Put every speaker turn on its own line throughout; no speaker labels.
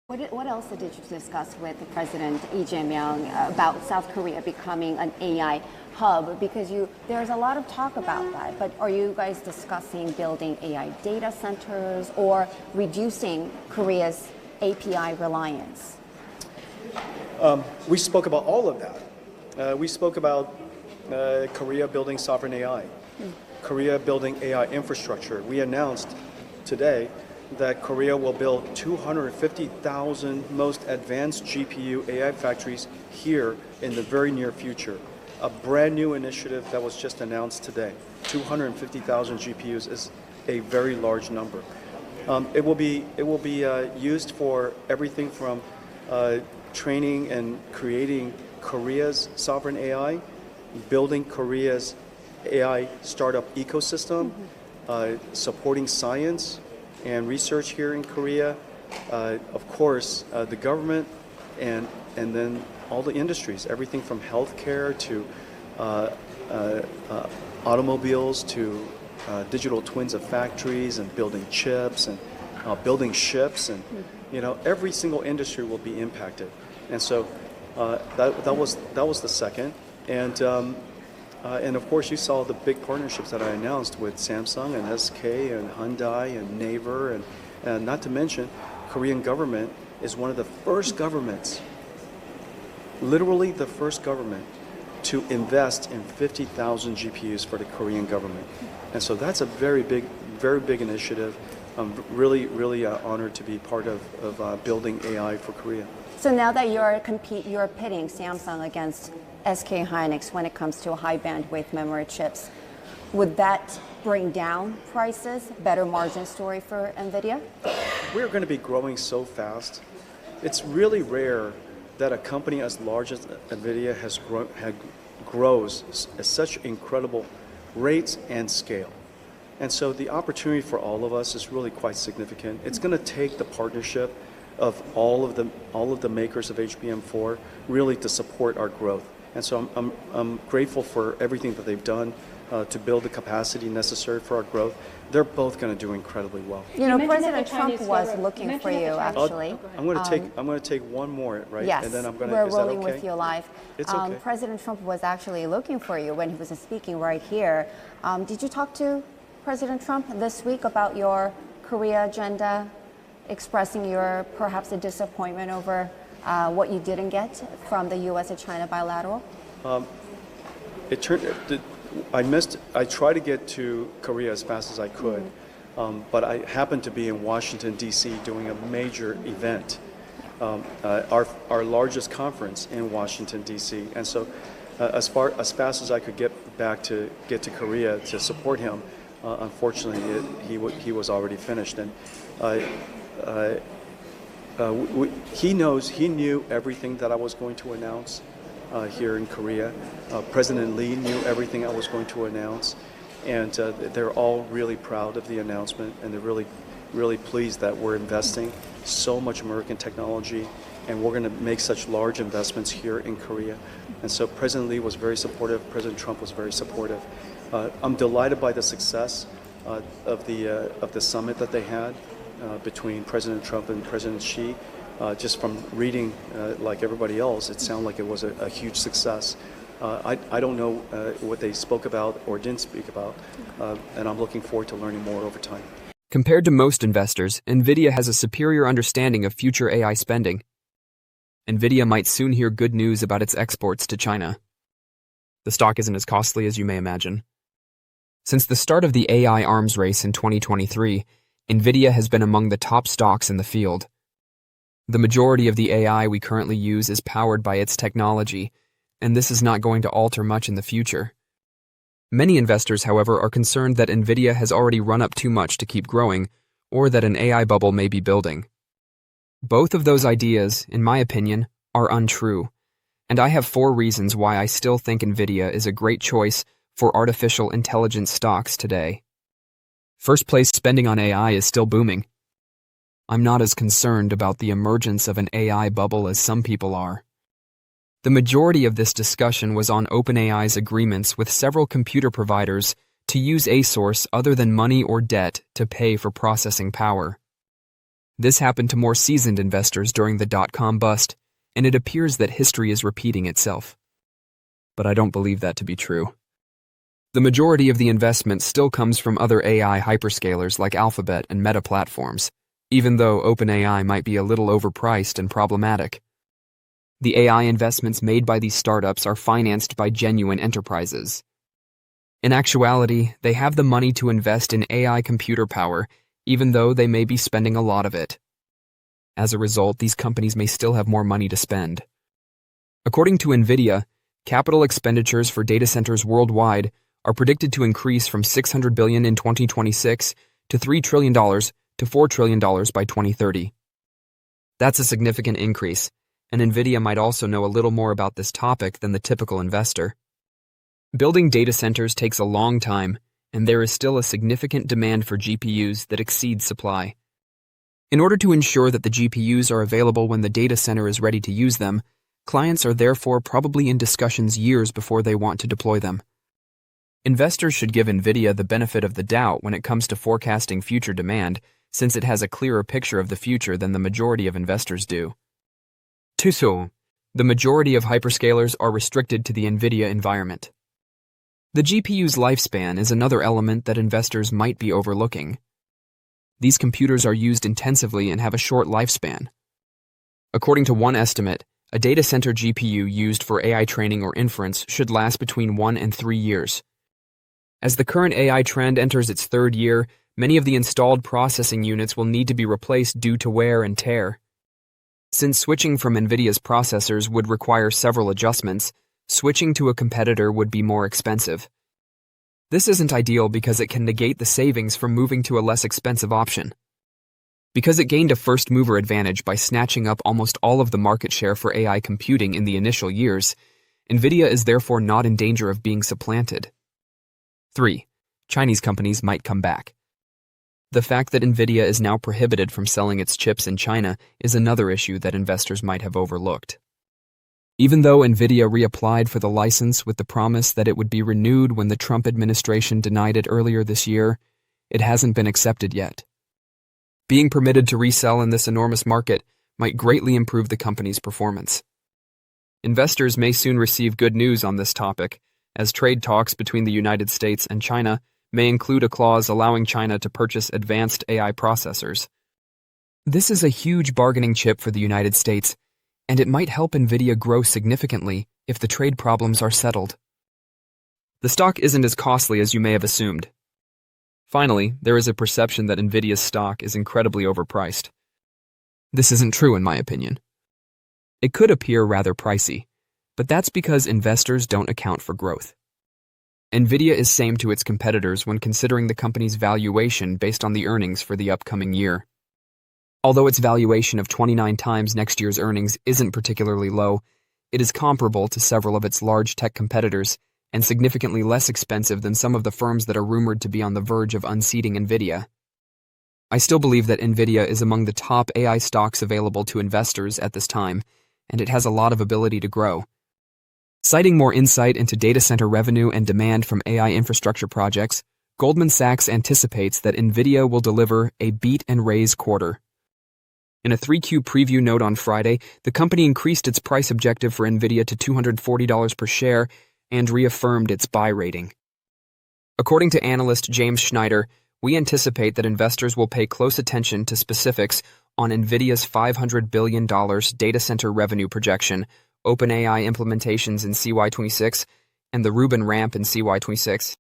What else did you discuss with President Lee Jae-myung about South Korea becoming an AI hub? Because there's a lot of talk about that, but are you guys discussing building AI data centers or reducing Korea's API reliance?
We spoke about all of that. We spoke about Korea building sovereign AI, Korea building AI infrastructure. We announced today that Korea will build 250,000 most advanced GPU AI factories here in the very near future. A brand new initiative that was just announced today. 250,000 GPUs is a very large number. It will be used for everything from training and creating Korea's sovereign AI, building Korea's AI startup ecosystem, supporting science and research here in Korea, of course, the government, and then all the industries, everything from healthcare to automobiles to digital twins of factories and building chips and building ships, and every single industry will be impacted. And so that was the second, and of course you saw the big partnerships that I announced with Samsung and SK and Hyundai and Naver, and not to mention Korean government is one of the first governments, literally the first government, to invest in 50,000 GPUs for the Korean government. And so that's a very big initiative. I'm really honored to be part of building AI for Korea.
So now that you're pitting Samsung against SK Hynix when it comes to high bandwidth memory chips, would that bring down prices, better margin story for Nvidia?
We're going to be growing so fast. It's really rare that a company as large as Nvidia grows at such incredible rates and scale. And so the opportunity for all of us is really quite significant. It's going to take the partnership of all of the makers of HBM4 really to support our growth. And so I'm grateful for everything that they've done to build the capacity necessary for our growth. They're both going to do incredibly well.
President Trump was looking for you, actually.
I'm going to take one more, right?
Yes,
and then I'm going to.
we're
Is that
rolling
okay?
with you live.
It's okay.
President Trump was actually looking for you when he was speaking right here. Did you talk to President Trump this week about your Korea agenda, expressing your perhaps a disappointment over what you didn't get from the U.S. and China bilateral?
I tried to get to Korea as fast as I could, but I happened to be in Washington, D.C. doing a major event, our largest conference in Washington, D.C. And so as fast as I could get to Korea to support him, unfortunately he was already finished. And he knew everything that I was going to announce here in Korea. President Lee knew everything I was going to announce, and they're all really proud of the announcement, and they're really pleased that we're investing so much American technology, and we're going to make such large investments here in Korea. And so President Lee was very supportive. President Trump was very supportive. I'm delighted by the success of the summit that they had between President Trump and President Xi. Just from reading, like everybody else, it sounded like it was a huge success. I don't know what they spoke about or didn't speak about, and I'm looking forward to learning more over time.
Compared to most investors, Nvidia has a superior understanding of future AI spending. Nvidia might soon hear good news about its exports to China. The stock isn't as costly as you may imagine. Since the start of the AI arms race in 2023, Nvidia has been among the top stocks in the field. The majority of the AI we currently use is powered by its technology, and this is not going to alter much in the future. Many investors, however, are concerned that Nvidia has already run up too much to keep growing, or that an AI bubble may be building. Both of those ideas, in my opinion, are untrue, and I have 4 reasons why I still think Nvidia is a great choice for artificial intelligence stocks today. First place, spending on AI is still booming. I'm not as concerned about the emergence of an AI bubble as some people are. The majority of this discussion was on OpenAI's agreements with several computer providers to use a source other than money or debt to pay for processing power. This happened to more seasoned investors during the dot-com bust, and it appears that history is repeating itself. But I don't believe that to be true. The majority of the investment still comes from other AI hyperscalers like Alphabet and Meta platforms, even though OpenAI might be a little overpriced and problematic. The AI investments made by these startups are financed by genuine enterprises. In actuality, they have the money to invest in AI computer power, even though they may be spending a lot of it. As a result, these companies may still have more money to spend. According to Nvidia, capital expenditures for data centers worldwide are predicted to increase from $600 billion in 2026 to $3 trillion to $4 trillion by 2030. That's a significant increase, and Nvidia might also know a little more about this topic than the typical investor. Building data centers takes a long time, and there is still a significant demand for GPUs that exceeds supply. In order to ensure that the GPUs are available when the data center is ready to use them, clients are therefore probably in discussions years before they want to deploy them. Investors should give Nvidia the benefit of the doubt when it comes to forecasting future demand, since it has a clearer picture of the future than the majority of investors do. 2. The majority of hyperscalers are restricted to the Nvidia environment. The GPU's lifespan is another element that investors might be overlooking. These computers are used intensively and have a short lifespan. According to one estimate, a data center GPU used for AI training or inference should last between 1 and 3 years. As the current AI trend enters its third year, many of the installed processing units will need to be replaced due to wear and tear. Since switching from Nvidia's processors would require several adjustments, switching to a competitor would be more expensive. This isn't ideal because it can negate the savings from moving to a less expensive option. Because it gained a first-mover advantage by snatching up almost all of the market share for AI computing in the initial years, Nvidia is therefore not in danger of being supplanted. 3. Chinese companies might come back. The fact that Nvidia is now prohibited from selling its chips in China is another issue that investors might have overlooked. Even though Nvidia reapplied for the license with the promise that it would be renewed when the Trump administration denied it earlier this year, it hasn't been accepted yet. Being permitted to resell in this enormous market might greatly improve the company's performance. Investors may soon receive good news on this topic, as trade talks between the United States and China may include a clause allowing China to purchase advanced AI processors. This is a huge bargaining chip for the United States, and it might help Nvidia grow significantly if the trade problems are settled. The stock isn't as costly as you may have assumed. Finally, there is a perception that Nvidia's stock is incredibly overpriced. This isn't true in my opinion. It could appear rather pricey, but that's because investors don't account for growth. Nvidia is same to its competitors when considering the company's valuation based on the earnings for the upcoming year. Although its valuation of 29 times next year's earnings isn't particularly low, it is comparable to several of its large tech competitors and significantly less expensive than some of the firms that are rumored to be on the verge of unseating Nvidia. I still believe that Nvidia is among the top AI stocks available to investors at this time, and it has a lot of ability to grow. Citing more insight into data center revenue and demand from AI infrastructure projects, Goldman Sachs anticipates that Nvidia will deliver a beat-and-raise quarter. In a 3Q preview note on Friday, the company increased its price objective for Nvidia to $240 per share and reaffirmed its buy rating. According to analyst James Schneider, we anticipate that investors will pay close attention to specifics on Nvidia's $500 billion data center revenue projection, OpenAI implementations in CY26, and the Rubin ramp in CY26.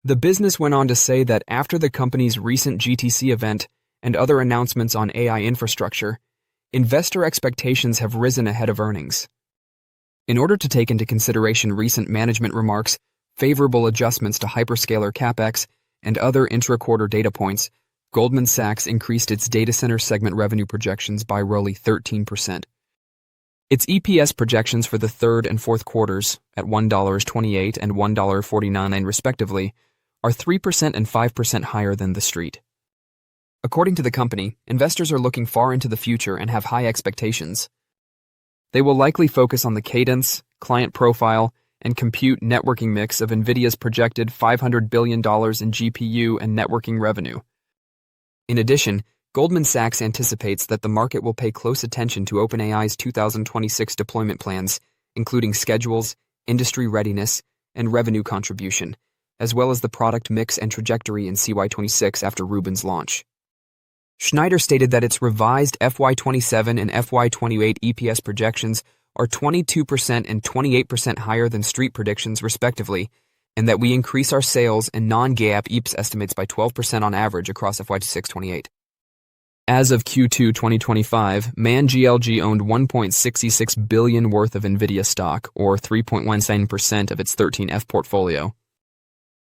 The business went on to say that after the company's recent GTC event and other announcements on AI infrastructure, investor expectations have risen ahead of earnings. In order to take into consideration recent management remarks, favorable adjustments to hyperscaler capex, and other intra-quarter data points, Goldman Sachs increased its data center segment revenue projections by roughly 13%. Its EPS projections for the third and fourth quarters, at $1.28 and $1.49 respectively, are 3% and 5% higher than the street. According to the company, investors are looking far into the future and have high expectations. They will likely focus on the cadence, client profile, and compute networking mix of Nvidia's projected $500 billion in GPU and networking revenue. In addition, Goldman Sachs anticipates that the market will pay close attention to OpenAI's 2026 deployment plans, including schedules, industry readiness, and revenue contribution, as well as the product mix and trajectory in CY26 after Rubin's launch. Schneider stated that its revised FY27 and FY28 EPS projections are 22% and 28% higher than street predictions, respectively, and that we increase our sales and non-GAAP EPS estimates by 12% on average across FY26-28. As of Q2 2025, Man GLG owned $1.66 billion worth of Nvidia stock, or 3.17% of its 13F portfolio.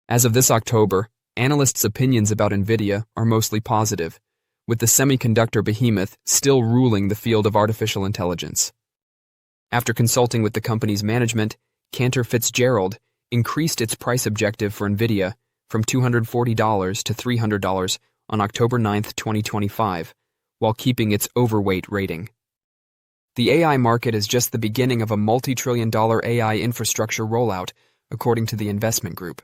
As of this October, analysts' opinions about Nvidia are mostly positive, with the semiconductor behemoth still ruling the field of artificial intelligence. After consulting with the company's management, Cantor Fitzgerald increased its price objective for Nvidia from $240 to $300 on October 9, 2025, while keeping its overweight rating. The AI market is just the beginning of a multi-trillion-dollar AI infrastructure rollout, according to the investment group.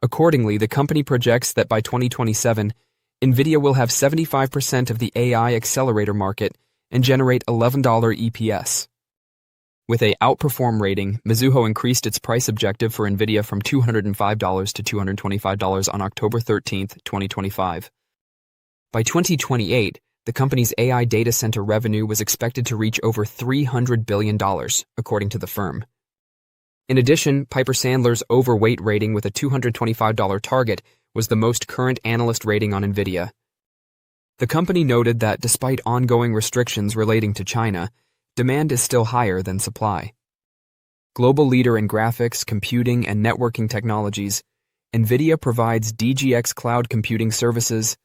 Accordingly, the company projects that by 2027, Nvidia will have 75% of the AI accelerator market and generate $11 EPS. With a outperform rating, Mizuho increased its price objective for Nvidia from $205 to $225 on October 13, 2025. By 2028, the company's AI data center revenue was expected to reach over $300 billion, according to the firm. In addition, Piper Sandler's overweight rating with a $225 target was the most current analyst rating on Nvidia. The company noted that despite ongoing restrictions relating to China, demand is still higher than supply. Global leader in graphics, computing, and networking technologies, Nvidia provides DGX cloud computing services,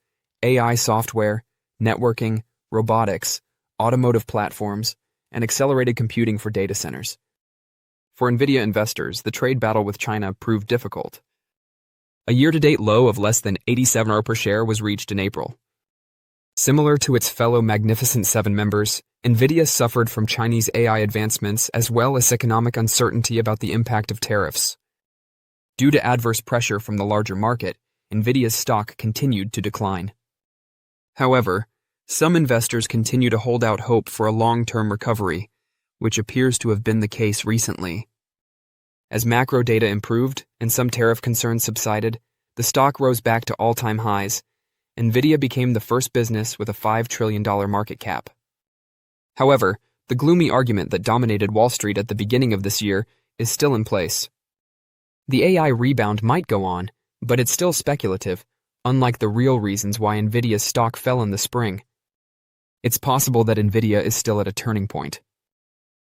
AI software, networking, robotics, automotive platforms, and accelerated computing for data centers. For Nvidia investors, the trade battle with China proved difficult. A year-to-date low of less than 87 € per share was reached in April. Similar to its fellow Magnificent Seven members, Nvidia suffered from Chinese AI advancements as well as economic uncertainty about the impact of tariffs. Due to adverse pressure from the larger market, Nvidia's stock continued to decline. However, some investors continue to hold out hope for a long-term recovery, which appears to have been the case recently. As macro data improved and some tariff concerns subsided, the stock rose back to all-time highs. Nvidia became the first business with a $5 trillion market cap. However, the gloomy argument that dominated Wall Street at the beginning of this year is still in place. The AI rebound might go on, but it's still speculative, unlike the real reasons why Nvidia's stock fell in the spring. It's possible that Nvidia is still at a turning point.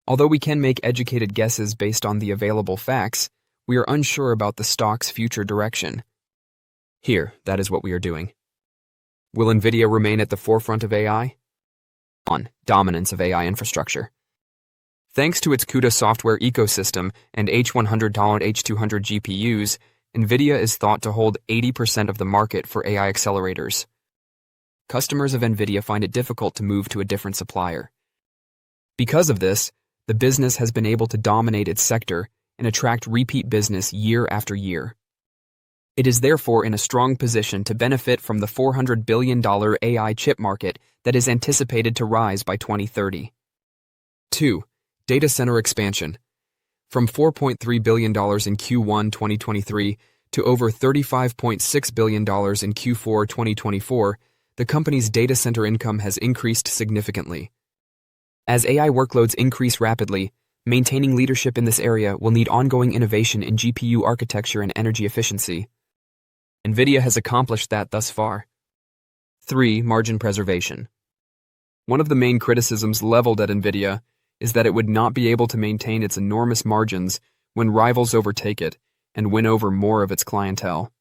Although we can make educated guesses based on the available facts, we are unsure about the stock's future direction. Here, that is what we are doing. Will Nvidia remain at the forefront of AI? On dominance of AI infrastructure. Thanks to its CUDA software ecosystem and H100, H200 GPUs, Nvidia is thought to hold 80% of the market for AI accelerators. Customers of Nvidia find it difficult to move to a different supplier. Because of this, the business has been able to dominate its sector and attract repeat business year after year. It is therefore in a strong position to benefit from the $400 billion AI chip market that is anticipated to rise by 2030. 2. Data center expansion. From $4.3 billion in Q1 2023 to over $35.6 billion in Q4 2024, the company's data center income has increased significantly. As AI workloads increase rapidly, maintaining leadership in this area will need ongoing innovation in GPU architecture and energy efficiency. Nvidia has accomplished that thus far. 3. Margin preservation. One of the main criticisms leveled at Nvidia is that it would not be able to maintain its enormous margins when rivals overtake it and win over more of its clientele.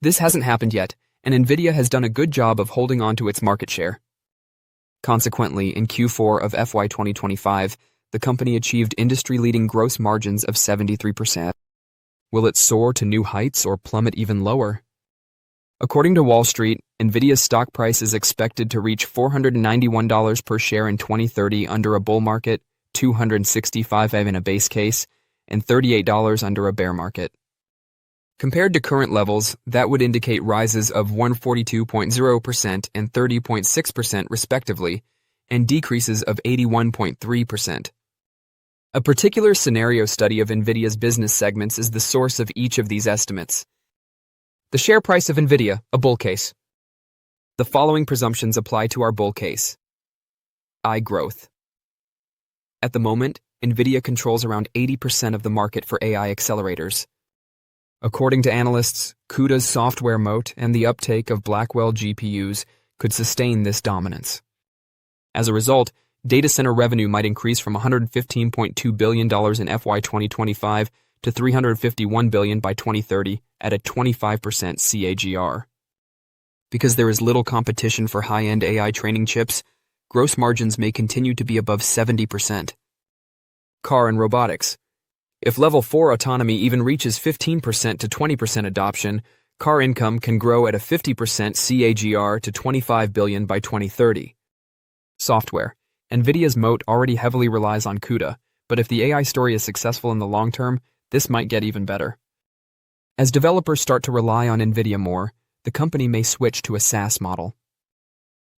This hasn't happened yet, and Nvidia has done a good job of holding on to its market share. Consequently, in Q4 of FY 2025, the company achieved industry-leading gross margins of 73%. Will it soar to new heights or plummet even lower? According to Wall Street, Nvidia's stock price is expected to reach $491 per share in 2030 under a bull market, $265 in a base case, and $38 under a bear market. Compared to current levels, that would indicate rises of 142.0% and 30.6% respectively, and decreases of 81.3%. A particular scenario study of Nvidia's business segments is the source of each of these estimates. The share price of Nvidia, a bull case. The following presumptions apply to our bull case. AI growth. At the moment, Nvidia controls around 80% of the market for AI accelerators. According to analysts, CUDA's software moat and the uptake of Blackwell GPUs could sustain this dominance. As a result, data center revenue might increase from $115.2 billion in FY 2025 to $351 billion by 2030 at a 25% CAGR. Because there is little competition for high-end AI training chips, gross margins may continue to be above 70%. Car and robotics. If Level 4 autonomy even reaches 15% to 20% adoption, car income can grow at a 50% CAGR to $25 billion by 2030. Software. Nvidia's moat already heavily relies on CUDA, but if the AI story is successful in the long term, this might get even better. As developers start to rely on Nvidia more, the company may switch to a SaaS model.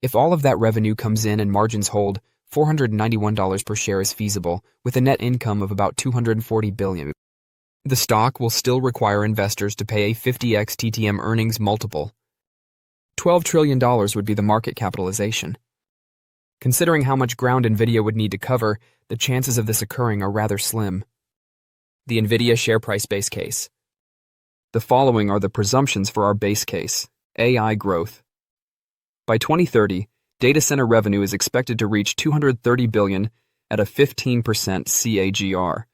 If all of that revenue comes in and margins hold, $491 per share is feasible, with a net income of about $240 billion. The stock will still require investors to pay a 50x TTM earnings multiple. $12 trillion would be the market capitalization. Considering how much ground Nvidia would need to cover, the chances of this occurring are rather slim. The Nvidia share price base case. The following are the presumptions for our base case: AI growth. By 2030, data center revenue is expected to reach $230 billion at a 15% CAGR.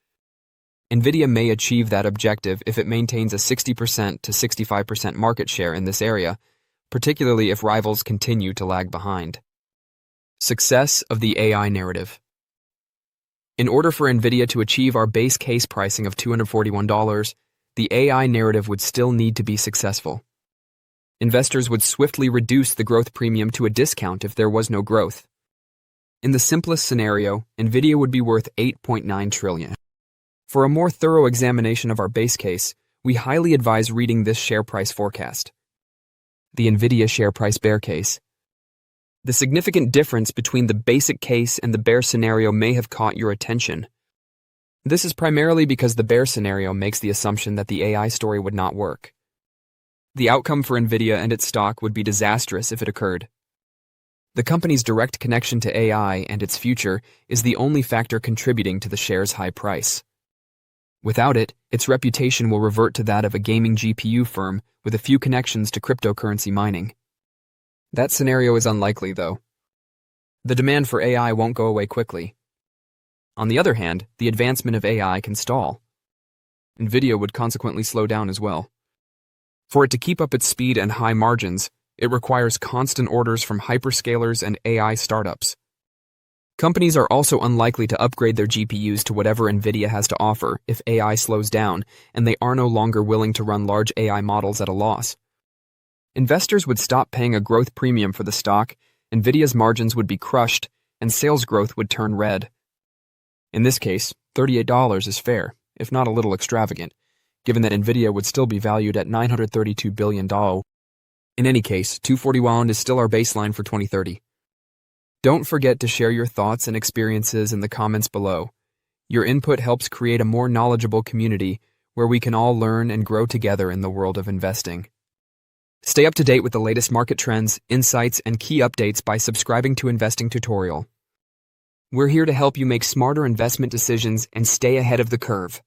Nvidia may achieve that objective if it maintains a 60% to 65% market share in this area, particularly if rivals continue to lag behind. Success of the AI narrative. In order for Nvidia to achieve our base case pricing of $241, the AI narrative would still need to be successful. Investors would swiftly reduce the growth premium to a discount if there was no growth. In the simplest scenario, Nvidia would be worth $8.9 trillion. For a more thorough examination of our base case, we highly advise reading this share price forecast. The Nvidia share price bear case. The significant difference between the basic case and the bear scenario may have caught your attention. This is primarily because the bear scenario makes the assumption that the AI story would not work. The outcome for Nvidia and its stock would be disastrous if it occurred. The company's direct connection to AI and its future is the only factor contributing to the share's high price. Without it, its reputation will revert to that of a gaming GPU firm with a few connections to cryptocurrency mining. That scenario is unlikely, though. The demand for AI won't go away quickly. On the other hand, the advancement of AI can stall. Nvidia would consequently slow down as well. For it to keep up its speed and high margins, it requires constant orders from hyperscalers and AI startups. Companies are also unlikely to upgrade their GPUs to whatever Nvidia has to offer if AI slows down, and they are no longer willing to run large AI models at a loss. Investors would stop paying a growth premium for the stock, Nvidia's margins would be crushed, and sales growth would turn red. In this case, $38 is fair, if not a little extravagant, given that Nvidia would still be valued at $932 billion. In any case, $241 is still our baseline for 2030. Don't forget to share your thoughts and experiences in the comments below. Your input helps create a more knowledgeable community where we can all learn and grow together in the world of investing. Stay up to date with the latest market trends, insights, and key updates by subscribing to Investing Tutorial. We're here to help you make smarter investment decisions and stay ahead of the curve.